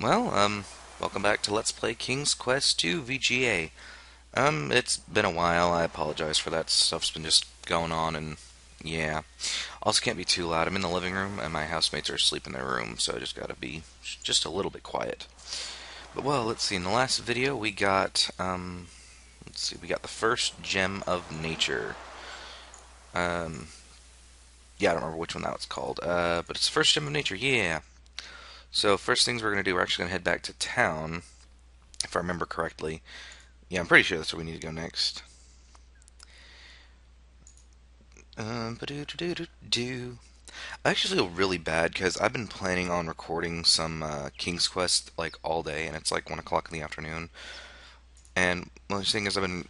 Welcome back to Let's Play King's Quest II VGA. It's been a while. I apologize for that. Stuff's been just going on, and yeah. Also, can't be too loud. I'm in the living room, and my housemates are asleep in their room, so I just gotta be just a little bit quiet. But well, let's see. In the last video, we got we got the first gem of nature. Yeah, I don't remember which one that was called. But it's the first gem of nature. Yeah. So first things we're gonna do, we're actually gonna head back to town, if I remember correctly. Yeah, I'm pretty sure that's where we need to go next. Ba-do-do-do-do-do. I actually feel really bad because I've been planning on recording some King's Quest like all day, and it's like 1 o'clock in the afternoon. And one of the thing is, I've been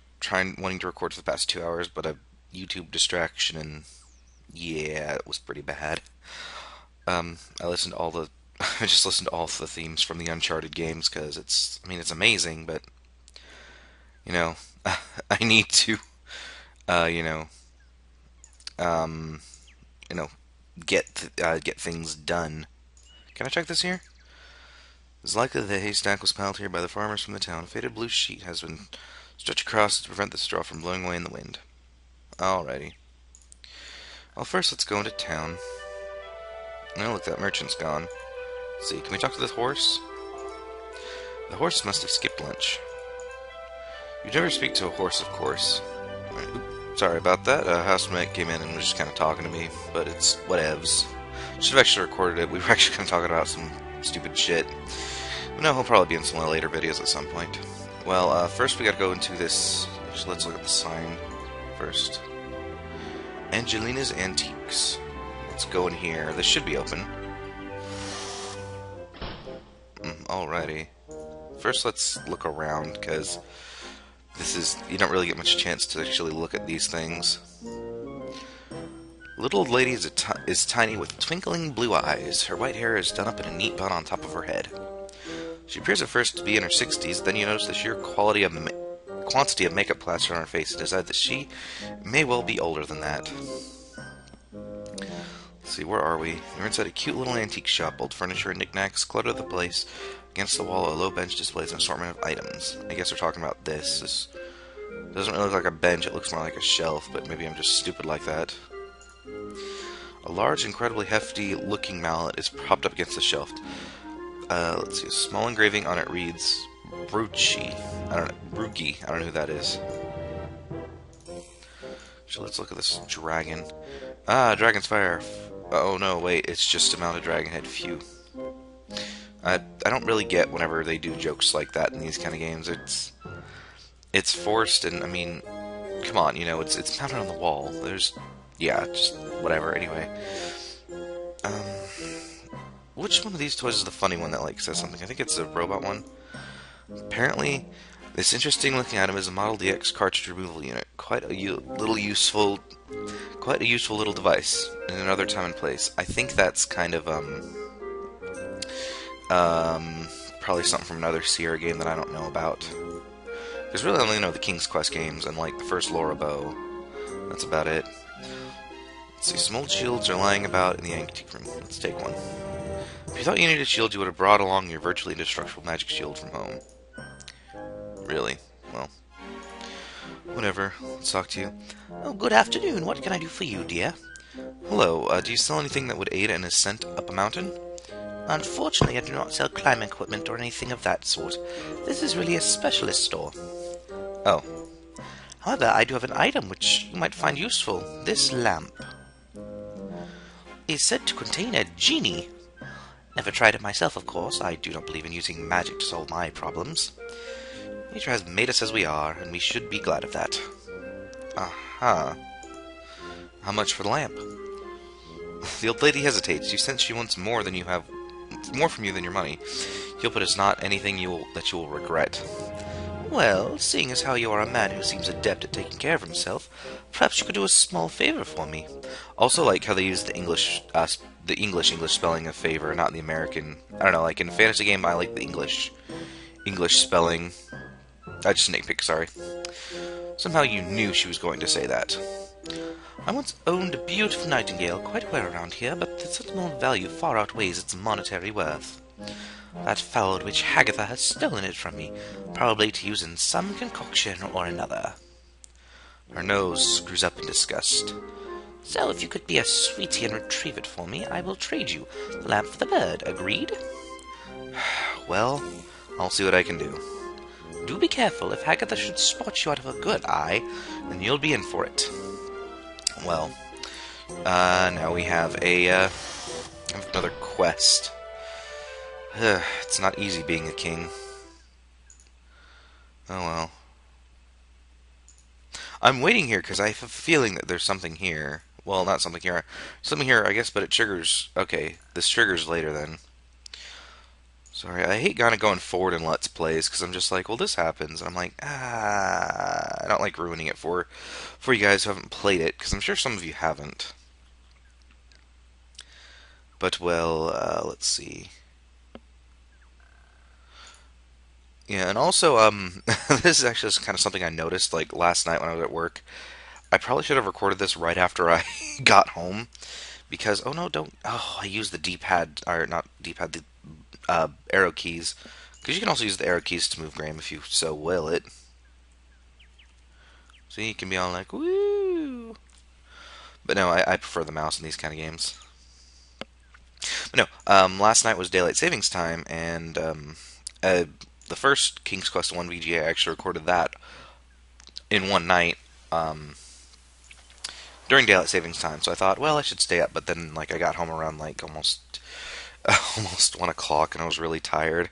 wanting to record for the past 2 hours, but a YouTube distraction, and yeah, it was pretty bad. I listened to all the, I just listened to all the themes from the Uncharted games because it's amazing, but you know, I need to, uh, you know, um, you know, get things done. Can I check this here? It's likely that the haystack was piled here by the farmers from the town. A faded blue sheet has been stretched across to prevent the straw from blowing away in the wind. Alrighty. Well, first let's go into town. Oh, look, that merchant's gone. Let's see, can we talk to this horse? The horse must have skipped lunch. You'd never speak to a horse, of course. Sorry about that. A housemate came in and was just kind of talking to me, but it's whatevs. Should have actually recorded it. We were actually kind of talking about some stupid shit. But no, he'll probably be in some of the later videos at some point. Well, first we gotta go into this. Actually, let's look at the sign first. Angelina's Antiques. Let's go in here. This should be open. Alrighty. First, let's look around, because you don't really get much chance to actually look at these things. Little old lady is tiny with twinkling blue eyes. Her white hair is done up in a neat bun on top of her head. She appears at first to be in her 60s, then you notice the sheer quantity of makeup plastered on her face and decide that she may well be older than that. Let's see, where are we? We're inside a cute little antique shop. Old furniture and knickknacks clutter the place. Against the wall, a low bench displays an assortment of items. I guess we're talking about this. This doesn't really look like a bench, it looks more like a shelf, but maybe I'm just stupid like that. A large, incredibly hefty looking mallet is propped up against the shelf. Let's see, a small engraving on it reads Brucci. Brugi. I don't know who that is. So let's look at this dragon. Ah, dragon's fire. Oh no, wait, it's just a mounted dragon head. Phew. I don't really get whenever they do jokes like that in these kind of games. It's forced, and I mean, come on, it's mounted on the wall. Yeah, just whatever. Anyway, which one of these toys is the funny one that says something? I think it's a robot one. Apparently, this interesting-looking item is a Model DX cartridge removal unit. Quite a useful little device in another time and place. I think that's kind of probably something from another Sierra game that I don't know about. Because really I only know the King's Quest games and the first Laura Bow. That's about it. Let's see, some old shields are lying about in the antique room. Let's take one. If you thought you needed a shield, you would have brought along your virtually indestructible magic shield from home. Really? Well, whatever. Let's talk to you. Oh, good afternoon. What can I do for you, dear? Hello, do you sell anything that would aid an ascent up a mountain? Unfortunately, I do not sell climbing equipment or anything of that sort. This is really a specialist store. Oh. However, I do have an item which you might find useful. This lamp is said to contain a genie. Never tried it myself, of course. I do not believe in using magic to solve my problems. Nature has made us as we are, and we should be glad of that. Aha. How much for the lamp? The old lady hesitates. You sense she wants more from you than your money. You hope it is not anything that you will regret. Well, seeing as how you are a man who seems adept at taking care of himself, perhaps you could do a small favor for me. Also, how they use the English spelling of favor, not the American. I don't know. In a fantasy game, I like the English spelling. I just nitpick. Sorry. Somehow you knew she was going to say that. I once owned a beautiful Nightingale, quite rare around here, but the sentimental value far outweighs its monetary worth. That foul witch Haggatha has stolen it from me, probably to use in some concoction or another. Her nose screws up in disgust. So if you could be a sweetie and retrieve it for me, I will trade you the lamp for the bird. Agreed? Well, I'll see what I can do. Do be careful. If Haggatha should spot you out of a good eye, then you'll be in for it. Well, now we have another quest. It's not easy being a king. Oh well. I'm waiting here because I have a feeling that there's something here. Well, not something here. Something here, I guess, but it triggers... Okay, this triggers later then. Sorry, I hate kind of going forward in Let's Plays because I'm just like, well, this happens. And I'm like, I don't like ruining it for you guys who haven't played it because I'm sure some of you haven't. But, well, let's see. Yeah, and also, this is actually just kind of something I noticed, like, last night when I was at work. I probably should have recorded this right after I got home, because, oh no, don't, oh, I used the D-pad, or not D-pad, the arrow keys, because you can also use the arrow keys to move Graham if you so will it. So you can be all like, woo! But no, I prefer the mouse in these kind of games. But no, last night was daylight savings time, and the first King's Quest 1 VGA, I actually recorded that in one night during daylight savings time. So I thought, well, I should stay up. But then, like, I got home around like almost 1 o'clock, and I was really tired.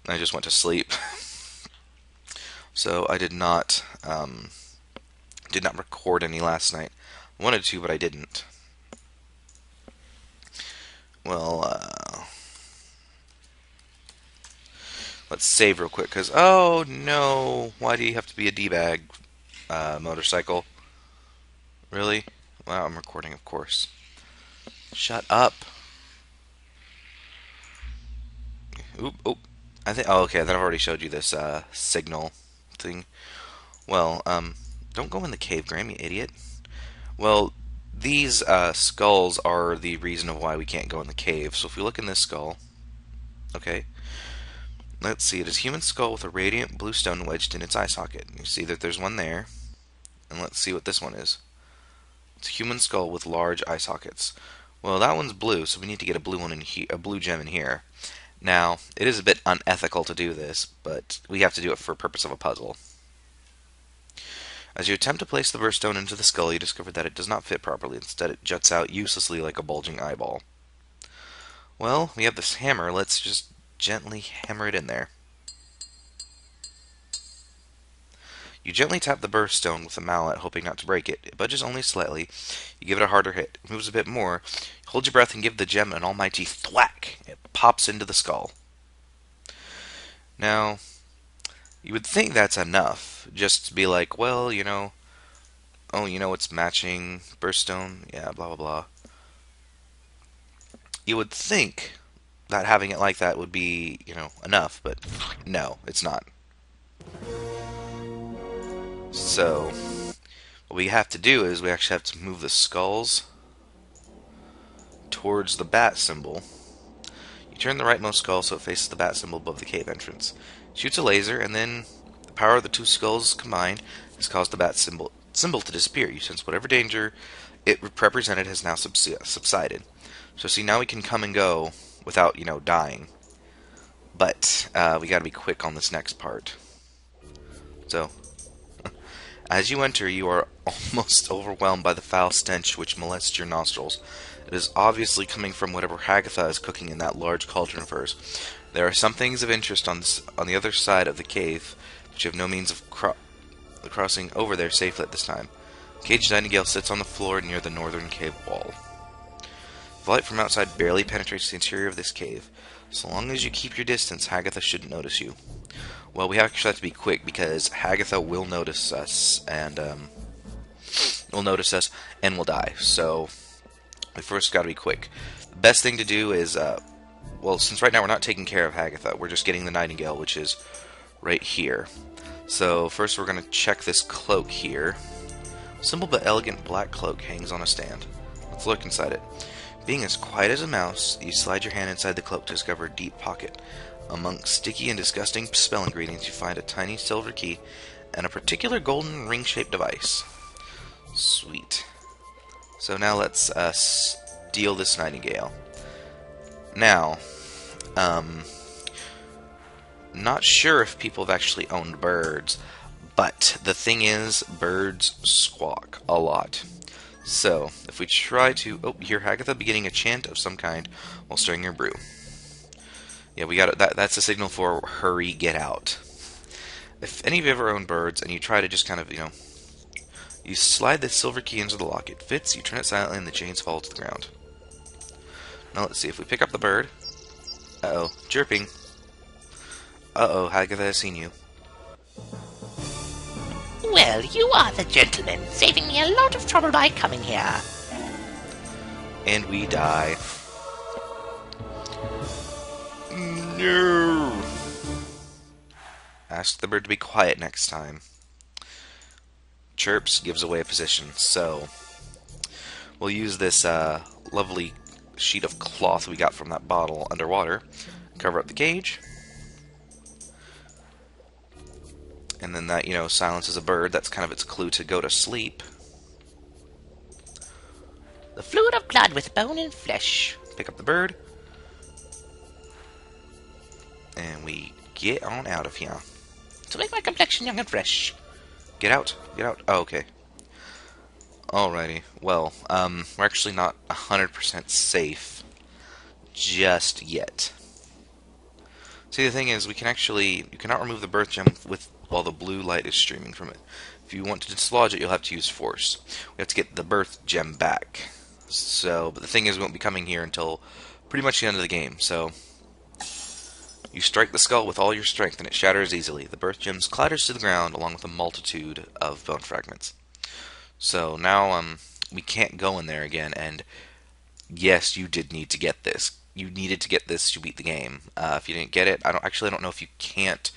I just went to sleep. So I did not record any last night. I wanted to, but I didn't. Well, let's save real quick, because, oh no, why do you have to be a D-bag motorcycle? Really? Well, I'm recording, of course. Shut up. Oop, oop. Oh, okay, then I've already showed you this signal thing. Well, don't go in the cave, Graham, you idiot. Well, these skulls are the reason of why we can't go in the cave. So if we look in this skull, okay, let's see, it is a human skull with a radiant blue stone wedged in its eye socket. You see that there's one there, and let's see what this one is. It's a human skull with large eye sockets. Well, that one's blue, so we need to get a blue one in here, a blue gem in here. Now, it is a bit unethical to do this, but we have to do it for purpose of a puzzle. As you attempt to place the birthstone into the skull, you discover that it does not fit properly. Instead, it juts out uselessly like a bulging eyeball. Well, we have this hammer. Let's just gently hammer it in there. You gently tap the birthstone with a mallet, hoping not to break it. It budges only slightly. You give it a harder hit. It moves a bit more. Hold your breath and give the gem an almighty thwack. It pops into the skull. Now, you would think that's enough, just to be like, well, oh, it's matching birthstone, yeah, blah, blah, blah. You would think that having it like that would be, enough, but no, it's not. So, what we have to do is we actually have to move the skulls towards the bat symbol. You turn the rightmost skull so it faces the bat symbol above the cave entrance. Shoots a laser, and then the power of the two skulls combined has caused the bat symbol to disappear. You sense whatever danger it represented has now subsided. So see, now we can come and go without, dying. But we got to be quick on this next part. So, as you enter, you are almost overwhelmed by the foul stench which molests your nostrils. It is obviously coming from whatever Haggatha is cooking in that large cauldron of hers. There are some things of interest on the other side of the cave, but you have no means of crossing over there safely at this time. Caged Nightingale sits on the floor near the northern cave wall. The light from outside barely penetrates the interior of this cave. So long as you keep your distance, Haggatha shouldn't notice you. Well, we actually have to be quick because Haggatha will notice us and will die. So we first got to be quick. The best thing to do is, well, since right now we're not taking care of Haggatha, we're just getting the Nightingale, which is right here. So first we're going to check this cloak here. Simple but elegant black cloak hangs on a stand. Let's look inside it. Being as quiet as a mouse, you slide your hand inside the cloak to discover a deep pocket. Among sticky and disgusting spell ingredients, you find a tiny silver key and a particular golden ring-shaped device. Sweet. So now let's steal this Nightingale. Now, not sure if people have actually owned birds, but the thing is, birds squawk a lot. So, if we try to... Oh, you hear Haggatha beginning a chant of some kind while stirring your brew. Yeah, we got it. That's a signal for hurry, get out. If any of you ever own birds and you try to just kind of, you slide the silver key into the lock. It fits, you turn it silently, and the chains fall to the ground. Now let's see if we pick up the bird. Uh-oh, chirping. Uh-oh, Haggatha has seen you. Well, you are the gentleman, saving me a lot of trouble by coming here. And we die. No! Ask the bird to be quiet next time. Chirps gives away a position, so we'll use this lovely sheet of cloth we got from that bottle underwater, cover up the cage, and then that, silences a bird. That's kind of its clue to go to sleep. The fluid of blood with bone and flesh. Pick up the bird, and we get on out of here. To make my complexion young and fresh. Get out, get out. Oh, okay. Alrighty. Well, we're actually not 100% safe just yet. See, the thing is, you cannot remove the birth gem while the blue light is streaming from it. If you want to dislodge it, you'll have to use force. We have to get the birth gem back. So, but the thing is, we won't be coming here until pretty much the end of the game. So, you strike the skull with all your strength, and it shatters easily. The birth gem clatters to the ground, along with a multitude of bone fragments. So now, we can't go in there again. And yes, you did need to get this. You needed to get this to beat the game. If you didn't get it, I don't know if you can't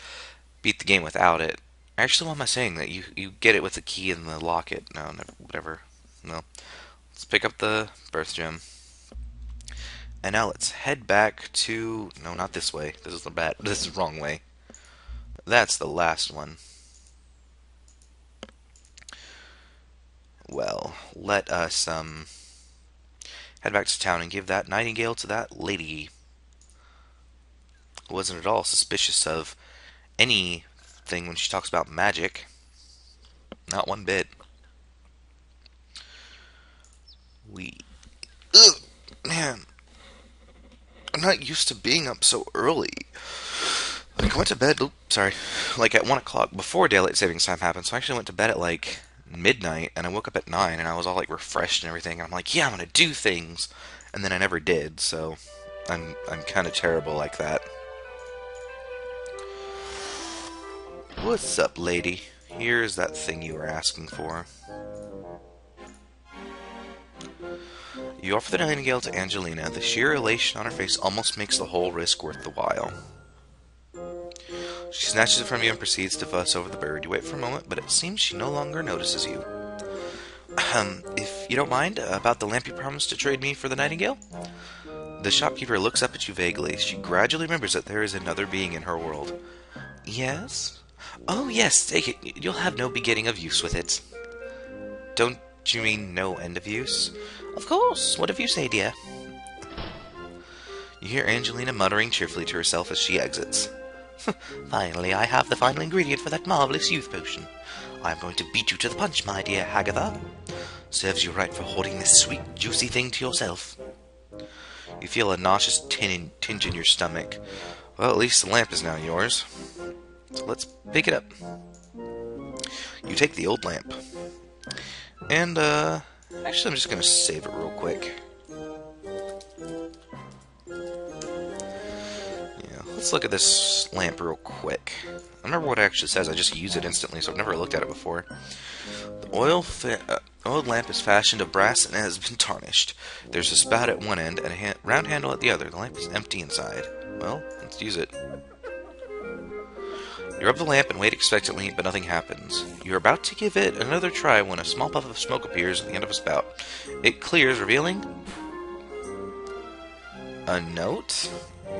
beat the game without it. Actually, what am I saying? That you get it with the key in the locket? No, never, whatever. No. Let's pick up the birth gem. And now let's head back to... No, not this way. This is the wrong way. That's the last one. Well, let us head back to town and give that Nightingale to that lady. Wasn't at all suspicious of anything when she talks about magic. Not one bit. Ugh, man. I'm not used to being up so early. Like, I went to bed, like at 1 o'clock before daylight savings time happened, so I actually went to bed at like midnight, and I woke up at 9, and I was all like refreshed and everything, and I'm like, yeah, I'm gonna do things, and then I never did, so I'm kind of terrible like that. What's up, lady? Here's that thing you were asking for. You offer the Nightingale to Angelina. The sheer elation on her face almost makes the whole risk worth the while. She snatches it from you and proceeds to fuss over the bird. You wait for a moment, but it seems she no longer notices you. If you don't mind, about the lamp you promised to trade me for the Nightingale? The shopkeeper looks up at you vaguely. She gradually remembers that there is another being in her world. Yes? Oh, yes, take it. You'll have no beginning of use with it. Don't you mean no end of use? Of course. What have you say, dear? You hear Angelina muttering cheerfully to herself as she exits. Finally, I have the final ingredient for that marvelous youth potion. I am going to beat you to the punch, my dear Haggatha. Serves you right for hoarding this sweet, juicy thing to yourself. You feel a nauseous tinge in your stomach. Well, at least the lamp is now yours. So let's pick it up. You take the old lamp. And, actually I'm just going to save it real quick. Let's look at this lamp real quick. I don't remember what it actually says. I just use it instantly, so I've never looked at it before. The oiled lamp is fashioned of brass and has been tarnished. There's a spout at one end and a round handle at the other. The lamp is empty inside. Well, let's use it. You rub the lamp and wait expectantly, but nothing happens. You're about to give it another try when a small puff of smoke appears at the end of a spout. It clears, revealing A note?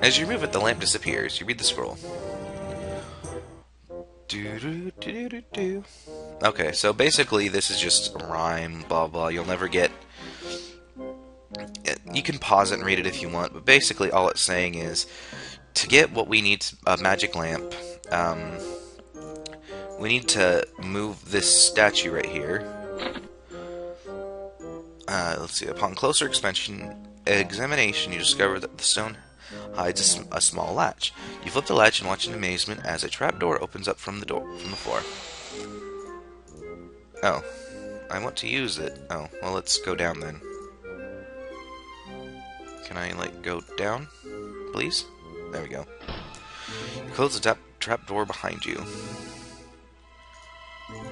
As you remove it, the lamp disappears. You read the scroll. Do do do do do. Okay, so basically this is just a rhyme, blah blah. You'll never get. You can pause it and read it if you want, but basically all it's saying is to get what we need, a magic lamp. We need to move this statue right here. Let's see. Upon closer examination, you discover that the stone hides a small latch. You flip the latch and watch in amazement as a trapdoor opens up from the floor. Oh, I want to use it. Oh, well, let's go down then. Can I, like, go down, please? There we go. You close the trapdoor behind you.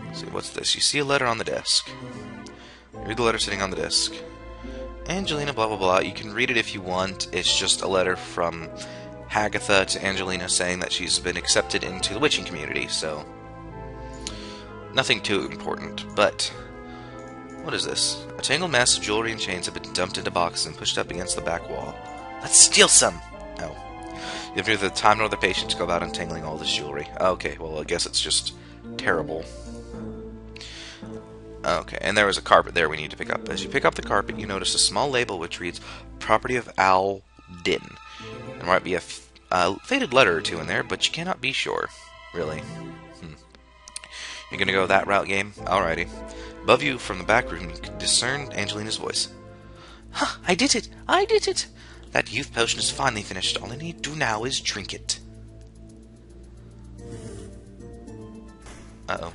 Let's see, what's this? You see a letter on the desk. Read the letter sitting on the desk. Angelina, blah blah blah. You can read it if you want. It's just a letter from Haggatha to Angelina saying that she's been accepted into the witching community, so nothing too important. But what is this? A tangled mass of jewelry and chains have been dumped into boxes and pushed up against the back wall. Let's steal some! Oh. You have neither the time nor the patience to go about untangling all this jewelry. Okay, well, I guess it's just terrible. Okay, and there was a carpet there we need to pick up. As you pick up the carpet, you notice a small label which reads, Property of Al Din. There might be a faded letter or two in there, but you cannot be sure. Really. You're gonna go that route, game? Alrighty. Above you, from the back room, you can discern Angelina's voice. Huh, I did it! I did it! That youth potion is finally finished. All I need to do now is drink it. Uh-oh.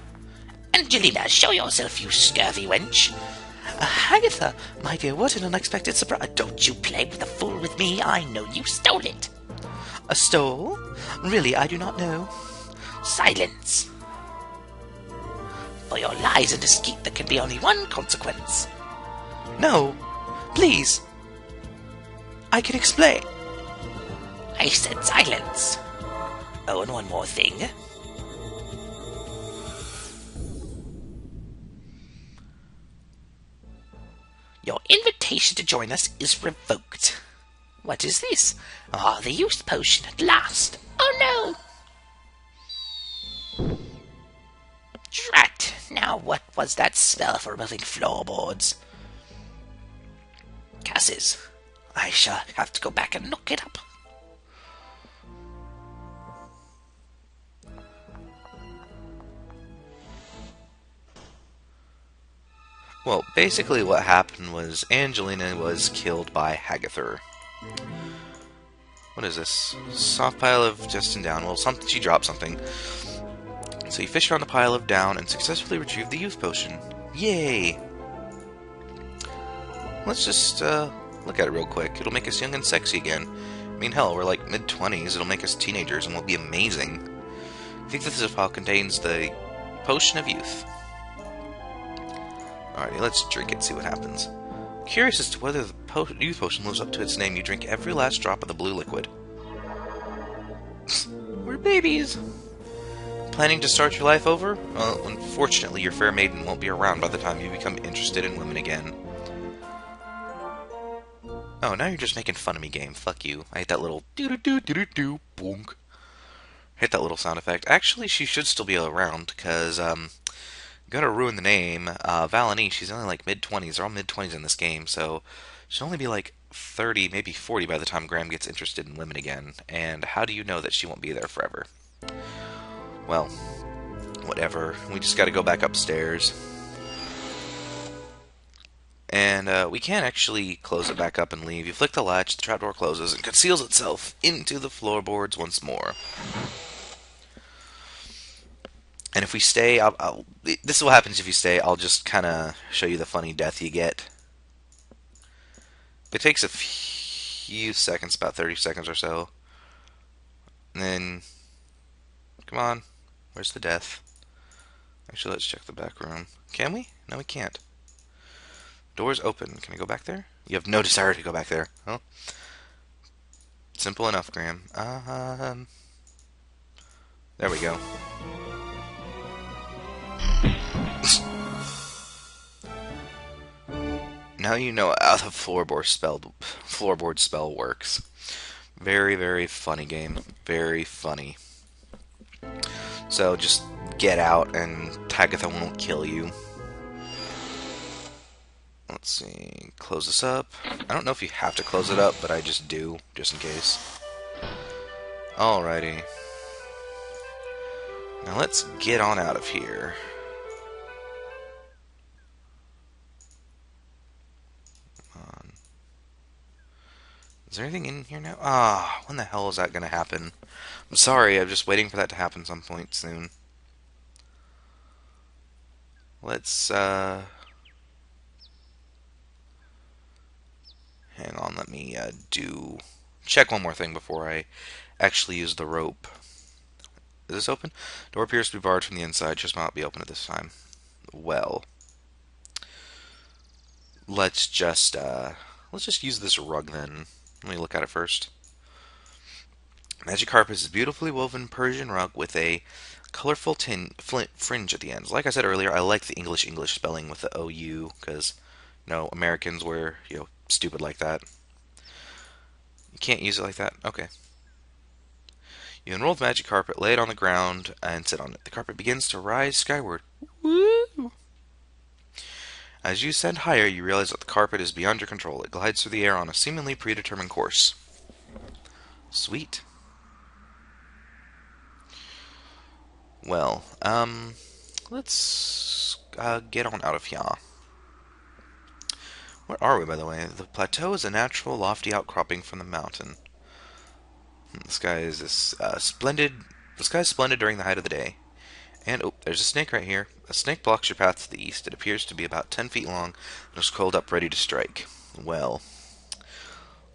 Angelina, show yourself, you scurvy wench. Haggatha, my dear, what an unexpected surprise. Don't you play with a fool with me. I know you stole it. A stole? Really, I do not know. Silence. For your lies and deceit, there can be only one consequence. No, please. I can explain. I said silence. Oh, and one more thing. Your invitation to join us is revoked. What is this? Ah, the youth potion at last. Oh no! Drat! Now what was that spell for removing floorboards? Curses. I shall have to go back and look it up. Well, basically what happened was Angelina was killed by Haggatha. What is this? Soft pile of Justin down. Well, she dropped something. So you fish around the pile of down and successfully retrieve the youth potion. Yay! Let's just look at it real quick. It'll make us young and sexy again. I mean, hell, we're like mid-20s. It'll make us teenagers and we'll be amazing. I think this file contains the potion of youth. Alrighty, let's drink it, see what happens. Curious as to whether the youth potion lives up to its name, you drink every last drop of the blue liquid. We're babies! Planning to start your life over? Well, unfortunately, your fair maiden won't be around by the time you become interested in women again. Oh, now you're just making fun of me, game. Fuck you. I hate that little doo-doo-doo-doo-doo, boonk. I hate that little sound effect. Actually, she should still be around, because, gonna ruin the name. Valanie, she's only like mid-20s. They're all mid-20s in this game, so she'll only be like 30, maybe 40 by the time Graham gets interested in women again. And how do you know that she won't be there forever? Well, whatever. We just gotta go back upstairs. And we can actually close it back up and leave. You flick the latch, the trapdoor closes, and conceals itself into the floorboards once more. And if we stay, this is what happens if you stay. I'll just kind of show you the funny death you get. It takes a few seconds, about 30 seconds or so. And then, come on, where's the death? Actually, let's check the back room. Can we? No, we can't. Door's open. Can I go back there? You have no desire to go back there. Huh? Simple enough, Graham. There we go. Now you know how the floorboard spell works. Very, very funny game. Very funny. So just get out and Haggatha won't kill you. Let's see. Close this up. I don't know if you have to close it up, but I just do, just in case. Alrighty. Now let's get on out of here. Is there anything in here now? Ah, when the hell is that going to happen? I'm sorry, I'm just waiting for that to happen some point soon. Let's, hang on, let me, check one more thing before I actually use the rope. Is this open? Door appears to be barred from the inside, just might not be open at this time. Well, let's just, use this rug then. Let me look at it first. Magic Carpet is a beautifully woven Persian rug with a colorful fringe at the ends. Like I said earlier, I like the English spelling with the OU because, Americans were, stupid like that. You can't use it like that? Okay. You unroll the magic carpet, lay it on the ground, and sit on it. The carpet begins to rise skyward. Woo! As you ascend higher, you realize that the carpet is beyond your control. It glides through the air on a seemingly predetermined course. Sweet. Well, let's get on out of here. Where are we, by the way? The plateau is a natural, lofty outcropping from the mountain. The sky is splendid. The sky is splendid during the height of the day. And, oh, there's a snake right here. A snake blocks your path to the east. It appears to be about 10 feet long and is coiled up ready to strike. Well,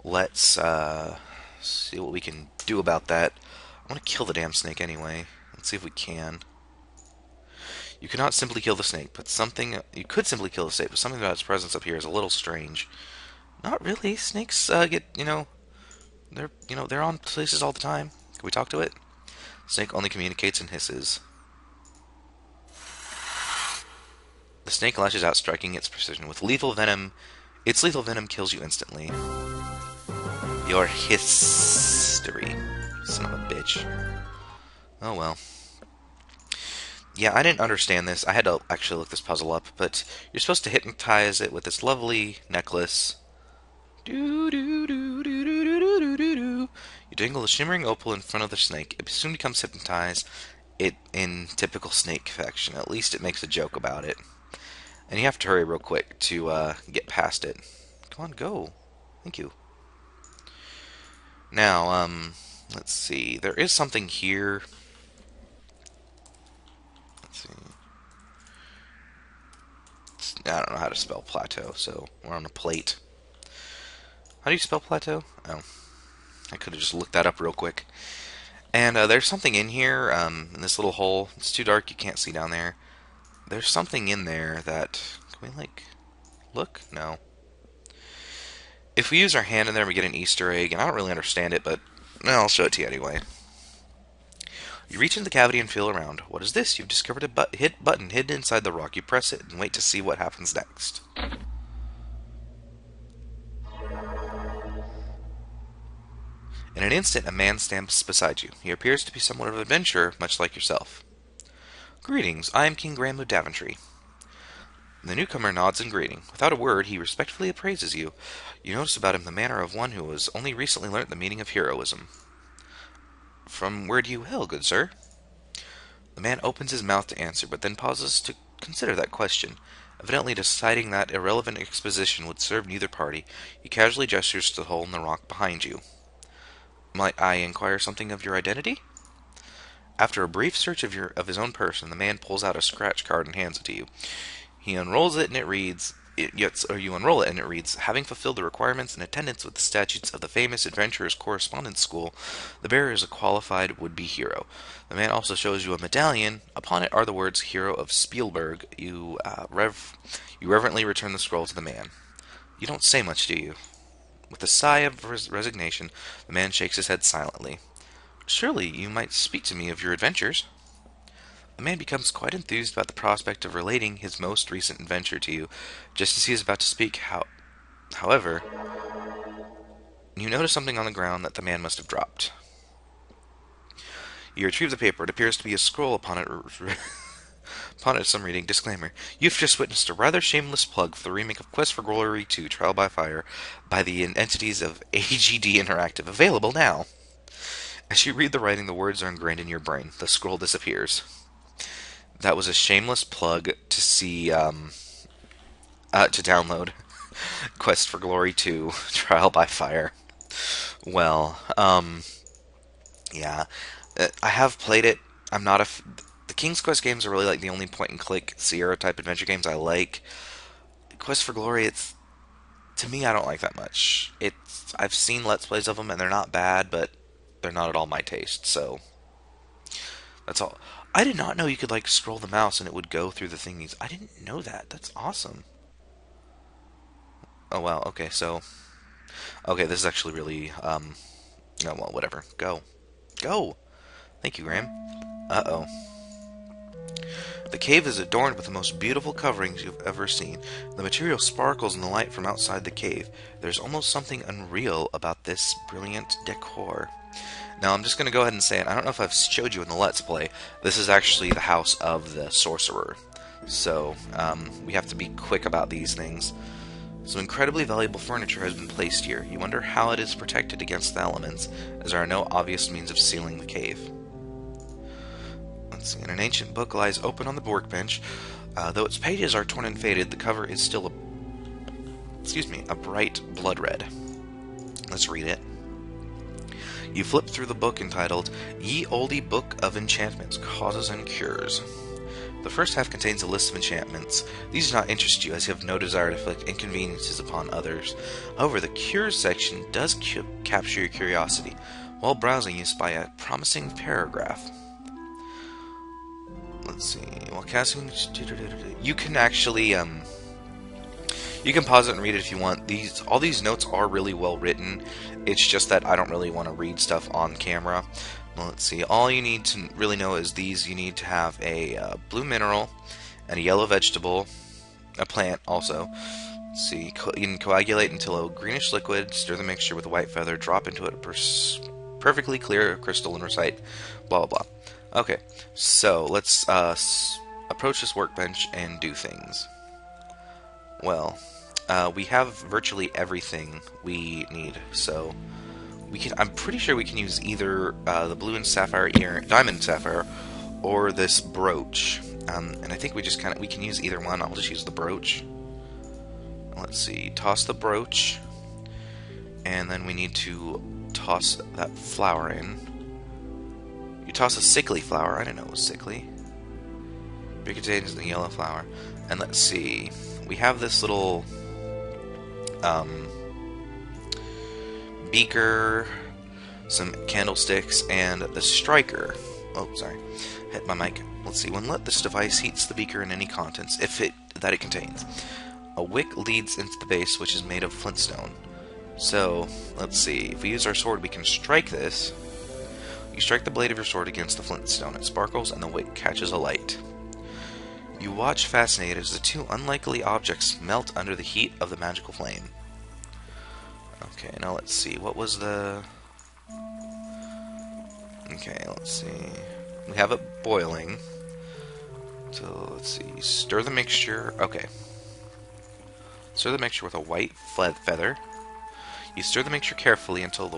let's see what we can do about that. I want to kill the damn snake anyway. Let's see if we can. You cannot simply kill the snake, but something... You could simply kill the snake, but something about its presence up here is a little strange. Not really. Snakes they're on places all the time. Can we talk to it? Snake only communicates in hisses. The snake lashes out, striking its precision. With lethal venom, its lethal venom kills you instantly. Your history. Son of a bitch. Oh well. Yeah, I didn't understand this. I had to actually look this puzzle up, but you're supposed to hypnotize it with this lovely necklace. Do do do do do do do do do. You dangle a shimmering opal in front of the snake. It soon becomes hypnotized. It in typical snake fashion. At least it makes a joke about it. And you have to hurry real quick to get past it. Come on, go. Thank you. Now, let's see. There is something here. Let's see. I don't know how to spell plateau, so we're on a plate. How do you spell plateau? Oh, I could have just looked that up real quick. And there's something in here, in this little hole. It's too dark, you can't see down there. There's something in there that... Can we, look? No. If we use our hand in there, we get an Easter egg, and I don't really understand it, but I'll show it to you anyway. You reach into the cavity and feel around. What is this? You've discovered a button hidden inside the rock. You press it and wait to see what happens next. In an instant, a man stands beside you. He appears to be somewhat of an adventurer, much like yourself. Greetings, I am King Graham of Daventry. The newcomer nods in greeting. Without a word, he respectfully appraises you. You notice about him the manner of one who has only recently learnt the meaning of heroism. From where do you hail, good sir? The man opens his mouth to answer, but then pauses to consider that question. Evidently deciding that irrelevant exposition would serve neither party, he casually gestures to the hole in the rock behind you. Might I inquire something of your identity? After a brief search of his own person, the man pulls out a scratch card and hands it to you. He unrolls it and it reads, you unroll it and it reads, having fulfilled the requirements and attendance with the statutes of the famous Adventurers Correspondence School, the bearer is a qualified would-be hero. The man also shows you a medallion. Upon it are the words Hero of Spielberg. You reverently return the scroll to the man. You don't say much, do you? With a sigh of resignation, the man shakes his head silently. Surely you might speak to me of your adventures. The man becomes quite enthused about the prospect of relating his most recent adventure to you, just as he is about to speak. However, You notice something on the ground that the man must have dropped. You retrieve the paper. It appears to be a scroll upon it. Upon it, some reading. Disclaimer. You've just witnessed a rather shameless plug for the remake of Quest for Glory 2 Trial by Fire by the entities of AGD Interactive. Available now. As you read the writing, the words are ingrained in your brain. The scroll disappears. That was a shameless plug to see, to download Quest for Glory 2 Trial by Fire. Well, yeah. I have played it. I'm not a. The King's Quest games are really like the only point and click Sierra type adventure games I like. Quest for Glory, it's to me I don't like that much. It's I've seen Let's Plays of them and they're not bad, but they're not at all my taste. So that's all. I did not know you could like scroll the mouse and it would go through the thingies. I didn't know that. That's awesome. Oh wow. Okay, so this is actually really no, well, whatever. Go. Go. Thank you, Graham. Uh-oh. The cave is adorned with the most beautiful coverings you've ever seen. The material sparkles in the light from outside the cave. There's almost something unreal about this brilliant decor. Now, I'm just going to go ahead and say it. I don't know if I've showed you in the Let's Play. This is actually the house of the Sorcerer. So, we have to be quick about these things. Some incredibly valuable furniture has been placed here. You wonder how it is protected against the elements, as there are no obvious means of sealing the cave. Let's see. An ancient book lies open on the workbench. Though its pages are torn and faded, the cover is still a bright blood red. Let's read it. You flip through the book entitled Ye Olde Book of Enchantments, Causes and Cures. The first half contains a list of enchantments. These do not interest you, as you have no desire to inflict inconveniences upon others. However, the Cures section does capture your curiosity. While browsing, you spy a promising paragraph. Let's see. While casting, you can actually you can pause it and read it if you want. All these notes are really well written. It's just that I don't really want to read stuff on camera. Well, let's see. All you need to really know is these. You need to have a blue mineral and a yellow vegetable, a plant also. Let's see. You can coagulate until a greenish liquid. Stir the mixture with a white feather. Drop into it a perfectly clear crystal and recite. Blah blah blah. Okay, so let's approach this workbench and do things. Well, we have virtually everything we need, so we can. I'm pretty sure we can use either the blue and sapphire diamond sapphire, or this brooch. And I think we can use either one. I'll just use the brooch. Let's see. Toss the brooch, and then we need to toss that flower in. You toss a sickly flower. I didn't know it was sickly. It contains the yellow flower. And let's see. We have this little beaker, some candlesticks, and the striker. Oh, sorry. Hit my mic. Let's see. When this device heats the beaker and any contents, that it contains. A wick leads into the base, which is made of flintstone. So, let's see. If we use our sword, we can strike this. You strike the blade of your sword against the flintstone. It sparkles, and the wick catches alight. You watch fascinated as the two unlikely objects melt under the heat of the magical flame. Okay, now let's see. What was the... Okay, let's see. We have it boiling. So, let's see. Stir the mixture. Okay. Stir the mixture with a white feather. You stir the mixture carefully until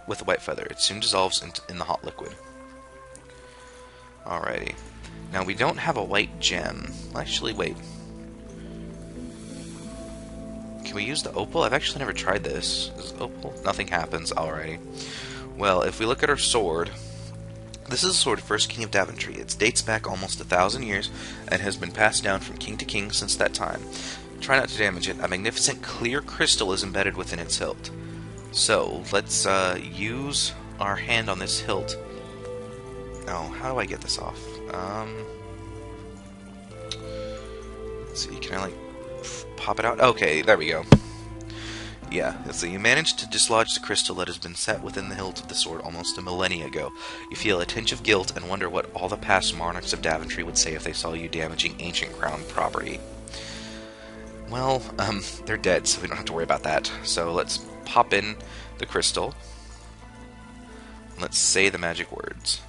with the white feather. It soon dissolves in the hot liquid. Alrighty. Now, we don't have a white gem. Actually, wait. Can we use the opal? I've actually never tried this. Is it opal? Nothing happens. Alrighty. Well, if we look at our sword, this is a sword of First King of Daventry. It dates back almost 1,000 years and has been passed down from king to king since that time. Try not to damage it. A magnificent clear crystal is embedded within its hilt. So, let's use our hand on this hilt. Oh, how do I get this off? Let's see, can I, like, pop it out? Okay, there we go. Yeah, so you managed to dislodge the crystal that has been set within the hilt of the sword almost a millennia ago. You feel a tinge of guilt and wonder what all the past monarchs of Daventry would say if they saw you damaging ancient crown property. Well, they're dead, so we don't have to worry about that. So let's pop in the crystal. Let's say the magic words.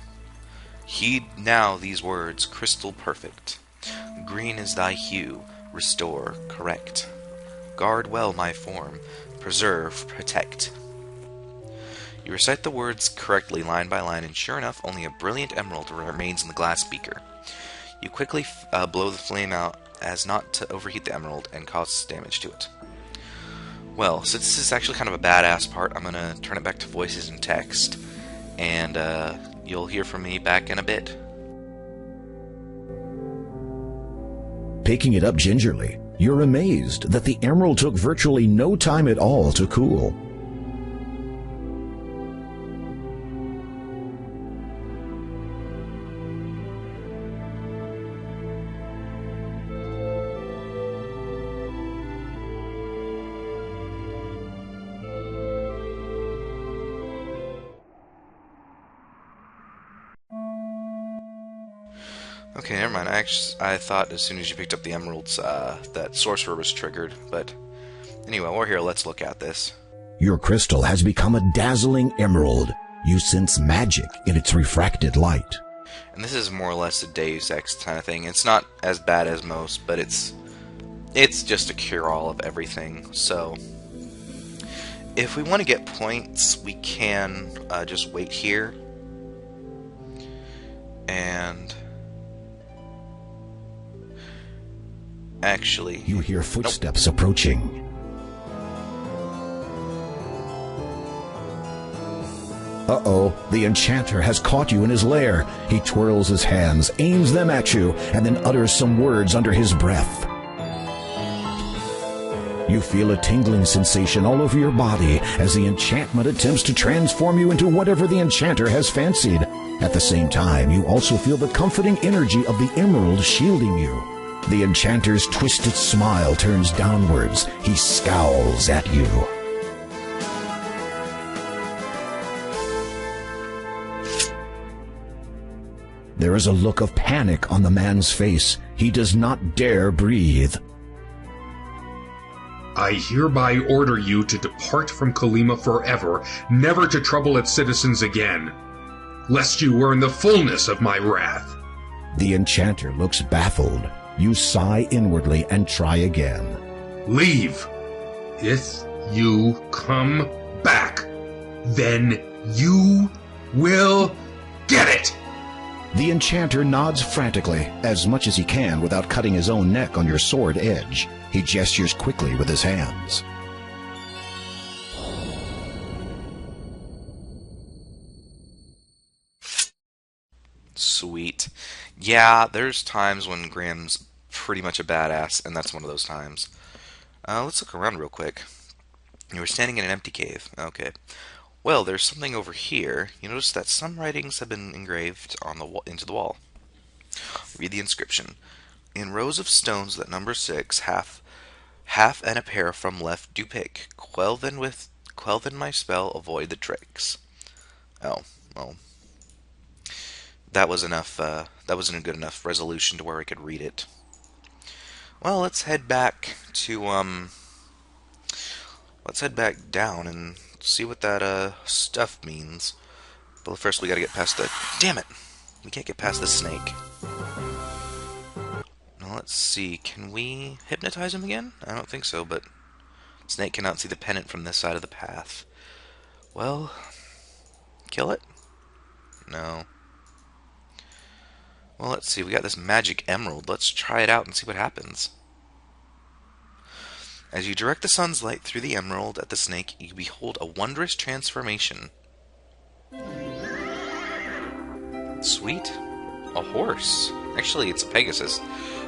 Heed now these words, crystal perfect. Green is thy hue, restore, correct. Guard well my form, preserve, protect. You recite the words correctly line by line, and sure enough, only a brilliant emerald remains in the glass beaker. You quickly blow the flame out as not to overheat the emerald and cause damage to it. Well, since this is actually kind of a badass part, I'm going to turn it back to voices and text, and you'll hear from me back in a bit. Picking it up gingerly, you're amazed that the emerald took virtually no time at all to cool. Okay, never mind. I thought as soon as you picked up the emeralds that Sorcerer was triggered, but anyway, we're here. Let's look at this. Your crystal has become a dazzling emerald. You sense magic in its refracted light. And this is more or less a Deus Ex kind of thing. It's not as bad as most, but it's just a cure-all of everything. So, if we want to get points, we can just wait here. And actually, you hear footsteps approaching. Uh-oh, the enchanter has caught you in his lair. He twirls his hands, aims them at you, and then utters some words under his breath. You feel a tingling sensation all over your body as the enchantment attempts to transform you into whatever the enchanter has fancied. At the same time, you also feel the comforting energy of the emerald shielding you. The enchanter's twisted smile turns downwards. He scowls at you. There is a look of panic on the man's face. He does not dare breathe. I hereby order you to depart from Kalima forever, never to trouble its citizens again, lest you earn the fullness of my wrath. The enchanter looks baffled. You sigh inwardly and try again. Leave. If you come back, then you will get it. The enchanter nods frantically, as much as he can without cutting his own neck on your sword edge. He gestures quickly with his hands. Sweet. Yeah, there's times when Graham's pretty much a badass, and that's one of those times. Let's look around real quick. You were standing in an empty cave. Okay. Well, there's something over here. You notice that some writings have been engraved on the into the wall. Read the inscription. In rows of stones that number 6, half and a pair from left do pick. Quell then my spell, avoid the tricks. Oh, well. That was enough, that wasn't a good enough resolution to where I could read it. Well, let's head back to, let's head back down and see what that, stuff means. But first we gotta get past the... Damn it! We can't get past the snake. Now let's see, can we hypnotize him again? I don't think so, but... Snake cannot see the pennant from this side of the path. Well... Kill it? No. Well, let's see, we got this magic emerald. Let's try it out and see what happens. As you direct the sun's light through the emerald at the snake, you behold a wondrous transformation. Sweet. A horse. Actually, it's a Pegasus.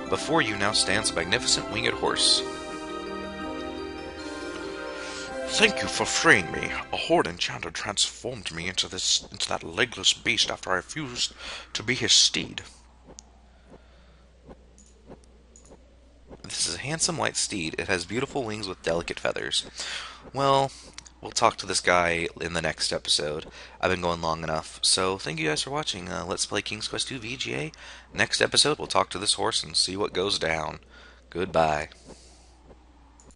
Before you now stands a magnificent winged horse. Thank you for freeing me. A horrid enchanter transformed me into that legless beast after I refused to be his steed. This is a handsome white steed. It has beautiful wings with delicate feathers. Well, we'll talk to this guy in the next episode. I've been going long enough. So, thank you guys for watching. Let's play King's Quest II VGA. Next episode, we'll talk to this horse and see what goes down. Goodbye.